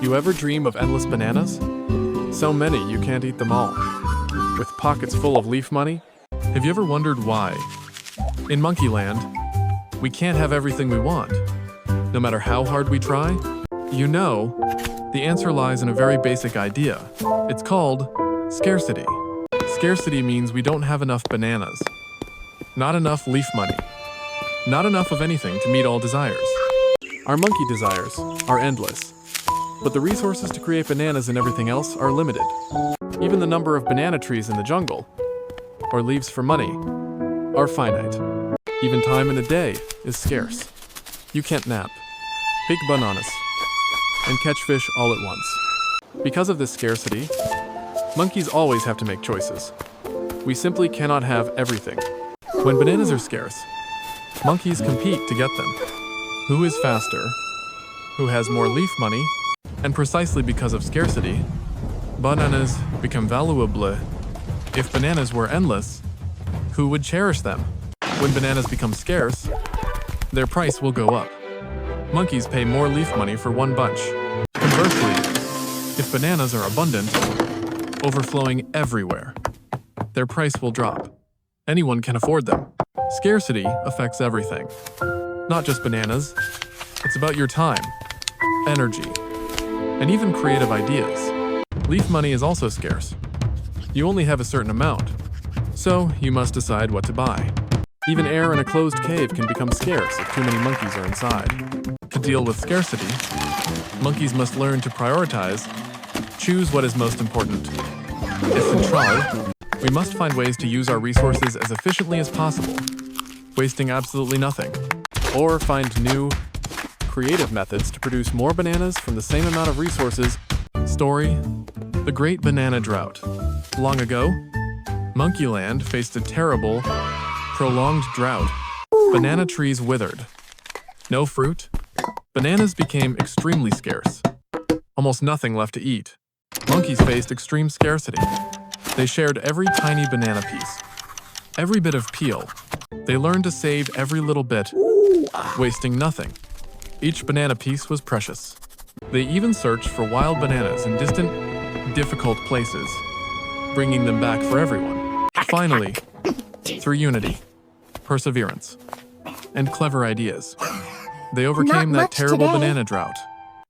You ever dream of endless bananas? So many you can't eat them all. With pockets full of leaf money? Have you ever wondered why? In Monkeyland, we can't have everything we want, no matter how hard we try. You know, the answer lies in a very basic idea. It's called scarcity. Scarcity means we don't have enough bananas, not enough leaf money, not enough of anything to meet all desires. Our monkey desires are endless, but the resources to create bananas and everything else are limited. Even the number of banana trees in the jungle, or leaves for money, are finite. Even time in a day is scarce. You can't nap, pick bananas, and catch fish all at once. Because of this scarcity, monkeys always have to make choices. We simply cannot have everything. When bananas are scarce, monkeys compete to get them. Who is faster? Who has more leaf money? And precisely because of scarcity, bananas become valuable. If bananas were endless, who would cherish them? When bananas become scarce, their price will go up. Monkeys pay more leaf money for one bunch. Conversely, if bananas are abundant, overflowing everywhere, their price will drop. Anyone can afford them. Scarcity affects everything. Not just bananas. It's about your time, energy, and even creative ideas. Leaf money is also scarce. You only have a certain amount, so you must decide what to buy. Even air in a closed cave can become scarce if too many monkeys are inside. To deal with scarcity, monkeys must learn to prioritize, choose what is most important. If we try, we must find ways to use our resources as efficiently as possible, wasting absolutely nothing, or find new, creative methods to produce more bananas from the same amount of resources. Story: The Great Banana Drought. Long ago, Monkeyland faced a terrible, prolonged drought. Banana trees withered. No fruit. Bananas became extremely scarce. Almost nothing left to eat. Monkeys faced extreme scarcity. They shared every tiny banana piece, every bit of peel. They learned to save every little bit, wasting nothing. Each banana piece was precious. They even searched for wild bananas in distant, difficult places, bringing them back for everyone. Finally, through unity, perseverance, and clever ideas, they overcame that terrible banana drought.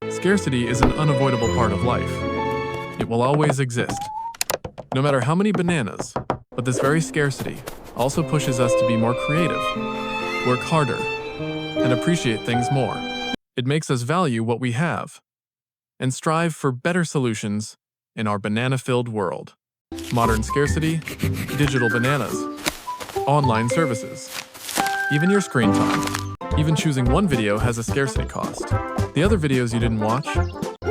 Scarcity is an unavoidable part of life. It will always exist, no matter how many bananas, but this very scarcity also pushes us to be more creative, work harder, and appreciate things more. It makes us value what we have and strive for better solutions in our banana-filled world. Modern scarcity, digital bananas, online services, even your screen time. Even choosing one video has a scarcity cost. The other videos you didn't watch?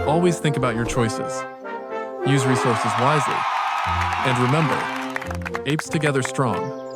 Always think about your choices. Use resources wisely. And remember, apes together strong.